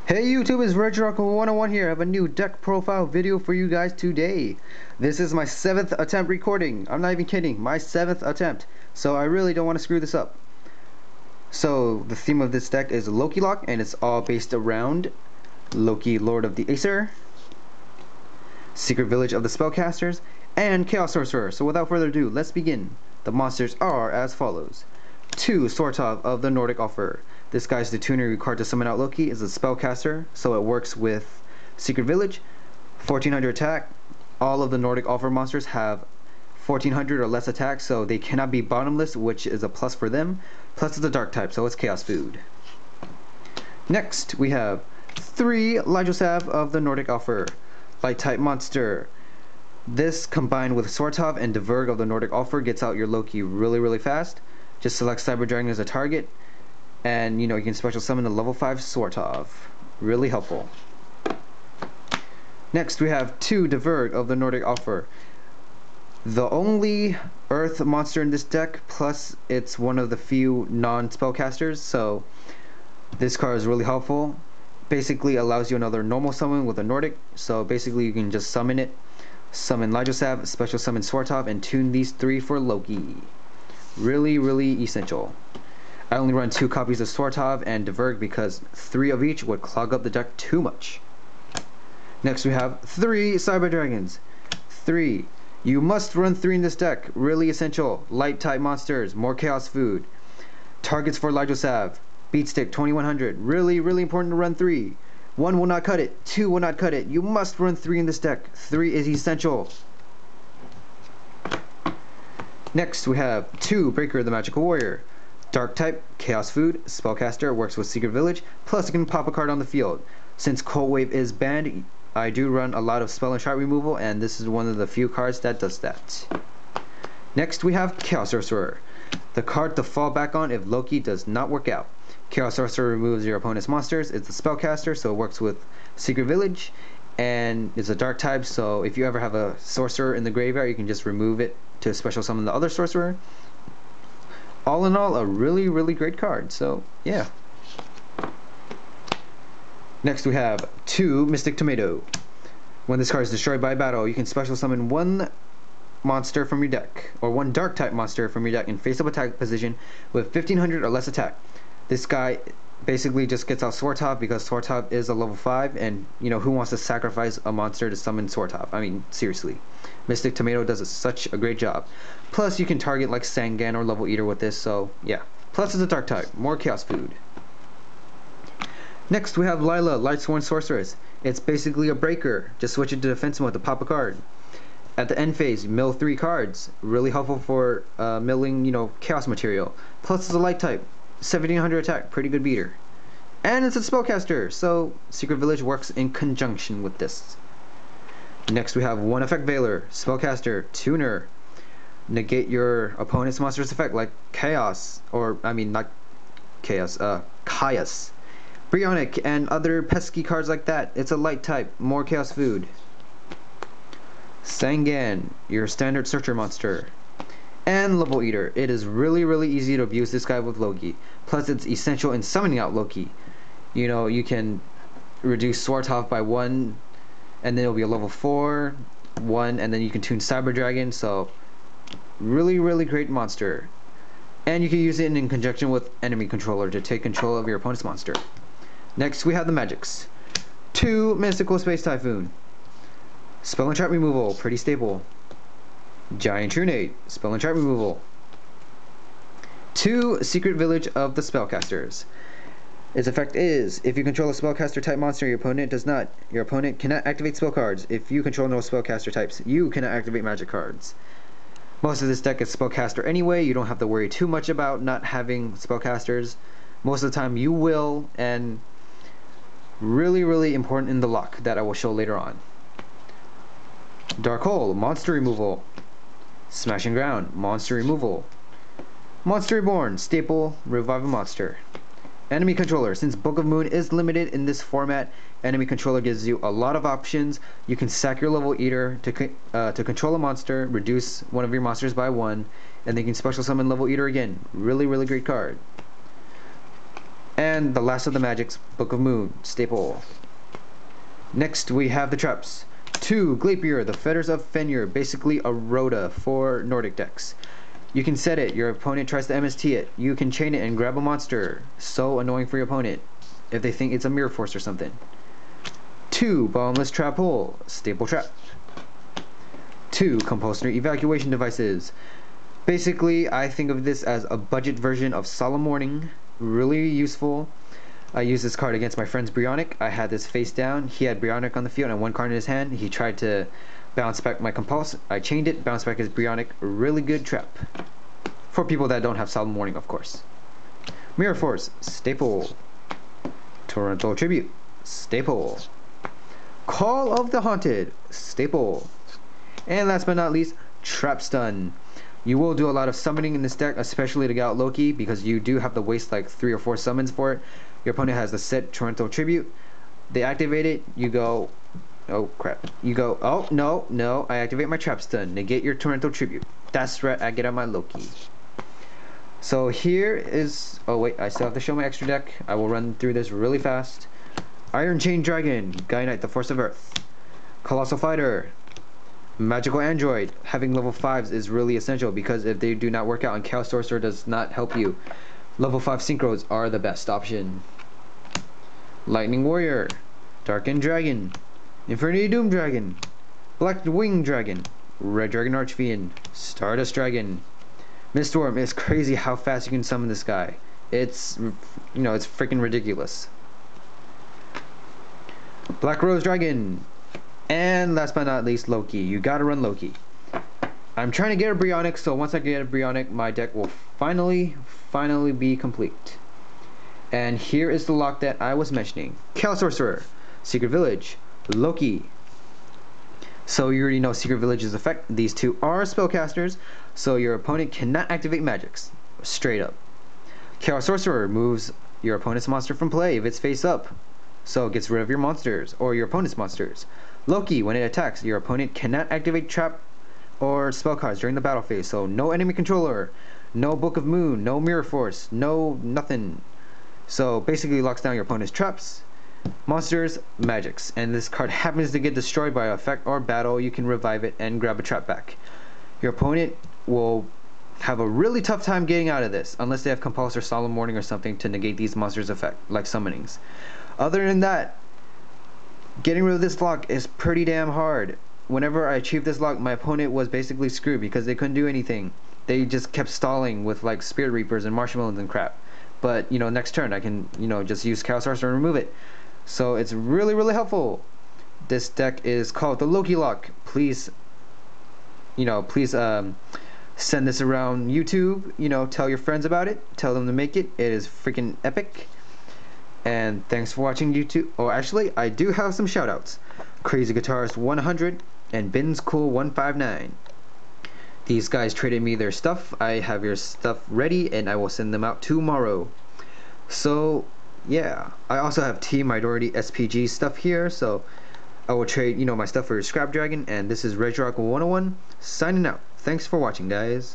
Hey YouTube, it's Reginald101 here. I have a new deck profile video for you guys today. This is my 7th attempt recording. I'm not even kidding, my 7th attempt. So I really don't want to screw this up. So the theme of this deck is Loki Lock, and it's all based around Loki, Lord of the Acer, Secret Village of the Spellcasters, and Chaos Sorcerer. So without further ado, let's begin. The monsters are as follows. 2 Sortov of the Nordic offer. This guy's the tuner required to summon out Loki, is a spellcaster, so it works with Secret Village. 1400 attack. All of the Nordic offer monsters have 1400 or less attack, so they cannot be bottomless, which is a plus for them. Plus it's a dark type, so it's chaos food. Next we have 3 Lyjosav of the Nordic offer. Light type monster. This combined with Sortov and Diverg of the Nordic offer gets out your Loki really fast. Just select Cyber Dragon as a target, and you can special summon the level 5 Sortov. Really helpful. Next we have 2 Diverg of the Nordic offer. The only earth monster in this deck, plus it's one of the few non-spellcasters, so this card is really helpful. Basically allows you another normal summon with a Nordic, so basically you can just summon it, summon Lyjosav, special summon Sortov, and tune these 3 for Loki. Really essential. I only run 2 copies of Sortov and Diverg because 3 of each would clog up the deck too much. Next we have 3 Cyber Dragons. 3. You must run 3 in this deck. Really essential. Light type monsters, more chaos food. Targets for Lyjosav. Beat stick 2100. Really important to run 3. 1 will not cut it. 2 will not cut it. You must run 3 in this deck. 3 is essential. Next we have 2 Breaker the Magical Warrior. Dark type, chaos food, spellcaster, works with Secret Village, plus you can pop a card on the field. Since Cold Wave is banned, I do run a lot of spell and shot removal, and this is one of the few cards that does that. Next we have Chaos Sorcerer. The card to fall back on if Loki does not work out. Chaos Sorcerer removes your opponent's monsters. It's a spellcaster, so it works with Secret Village, and it's a dark type, so if you ever have a sorcerer in the graveyard, you can just remove it to special summon the other sorcerer. All in all, a really great card, so yeah. Next we have 2 Mystic Tomato. When this card is destroyed by battle, you can special summon 1 monster from your deck, or 1 dark type monster from your deck in face-up attack position with 1500 or less attack. This guy basically just gets out Sortov because Sortov is a level 5, and who wants to sacrifice a monster to summon Sortov? I mean, seriously. Mystic Tomato does such a great job. Plus you can target like Sangan or Level Eater with this, so yeah. Plus it's a dark type, more chaos food. Next we have Lila, Lightsworn Sorceress. It's basically a breaker. Just switch it to defense mode to pop a card. At the end phase, mill 3 cards. Really helpful for milling, chaos material. Plus it's a light type. 1700 attack, pretty good beater. And it's a spellcaster, so Secret Village works in conjunction with this. Next we have 1 Effect Veiler, spellcaster, tuner. Negate your opponent's monster's effect like Chaos, or I mean not Chaos, Caius, Brionic, and other pesky cards like that. It's a light type, more chaos food. Sangan, your standard searcher monster. And Level Eater. It is really easy to abuse this guy with Loki. Plus it's essential in summoning out Loki. You can reduce Sortov by 1, and then it'll be a level 4, 1, and then you can tune Cyber Dragon, so really great monster. And you can use it in conjunction with enemy controller to take control of your opponent's monster. Next we have the magics. 2 Mystical Space Typhoon. Spell and trap removal, pretty stable. Giant Trunade, spell and trap removal. 2 Secret Village of the Spellcasters. Its effect is, if you control a spellcaster type monster your opponent does not, your opponent cannot activate spell cards. If you control no spellcaster types, you cannot activate magic cards. Most of this deck is spellcaster anyway. You don't have to worry too much about not having spellcasters. Most of the time you will, and really important in the lock that I will show later on. Dark Hole, monster removal. Smashing Ground, monster removal. Monster Reborn, staple, revive a monster. Enemy controller, since Book of Moon is limited in this format, enemy controller gives you a lot of options. You can sack your Level Eater to control a monster, reduce one of your monsters by 1, and then you can special summon Level Eater again. Really great card. And the last of the magics, Book of Moon, staple. Next we have the traps. 2 Glapier, the Fetters of Fenrir, basically a Rhoda for Nordic decks. You can set it, your opponent tries to MST it. You can chain it and grab a monster. So annoying for your opponent if they think it's a Mirror Force or something. 2 Banlist Trap Hole, staple trap. 2 Compulsory Evacuation Devices. Basically, I think of this as a budget version of Solemn Warning. Really useful. I used this card against my friend's Brionic. I had this face down. He had Brionic on the field and 1 card in his hand. He tried to bounce back my Compulse. I chained it, bounced back his Brionic. Really good trap. For people that don't have Solemn Warning, of course. Mirror Force, staple. Torrential Tribute, staple. Call of the Haunted, staple. And last but not least, Trap Stun. You will do a lot of summoning in this deck, especially to get out Loki, because you do have to waste like 3 or 4 summons for it. Your opponent has the set Torrential Tribute. They activate it, you go, oh crap. You go, oh no, I activate my Trap Stun, negate your Torrential Tribute. That's right, I get out my Loki. So here is, oh wait, I still have to show my extra deck. I will run through this really fast. Iron Chain Dragon, Gaia Knight, the Force of Earth. Colossal Fighter, Magical Android. Having level 5s is really essential because if they do not work out and Chaos Sorcerer does not help you, level 5 Synchros are the best option. Lightning Warrior, Darkened Dragon, Infinity Doom Dragon, Black Wing Dragon, Red Dragon Archfiend, Stardust Dragon. Miststorm is crazy how fast you can summon this guy. It's, you know, it's freaking ridiculous. Black Rose Dragon. And last but not least, Loki. You gotta run Loki. I'm trying to get a Brionic, so once I get a Brionic, my deck will finally be complete. And here is the lock that I was mentioning. Chaos Sorcerer, Secret Village, Loki. So you already know Secret Village's effect. These 2 are spellcasters, so your opponent cannot activate magics. Straight up. Chaos Sorcerer moves your opponent's monster from play if it's face up, so it gets rid of your monsters, or your opponent's monsters. Loki, when it attacks, your opponent cannot activate trap or spell cards during the battle phase, so no enemy controller, no Book of Moon, no Mirror Force, no nothing. So basically locks down your opponent's traps, monsters, magics, and this card happens to get destroyed by effect or battle, you can revive it and grab a trap back. Your opponent will have a really tough time getting out of this unless they have Compulse or Solemn Warning or something to negate these monsters' effect, like summonings. Other than that, getting rid of this lock is pretty damn hard. Whenever I achieved this lock, my opponent was basically screwed because they couldn't do anything. They just kept stalling with like Spirit Reapers and Marshmallows and crap. But, you know, next turn I can, you know, just use Chaos Sorcerer and remove it. So it's really helpful. This deck is called the Loki Lock. Please, you know, send this around YouTube. You know, tell your friends about it. Tell them to make it. It is freaking epic. And thanks for watching YouTube. Oh, actually, I do have some shoutouts. Crazy Guitarist 100 and Bins Cool 159. These guys traded me their stuff. I have your stuff ready and I will send them out tomorrow. So yeah, I also have Team Minority SPG stuff here, so I will trade, you know, my stuff for your Scrap Dragon. And this is Redrock 101 signing out. Thanks for watching, guys.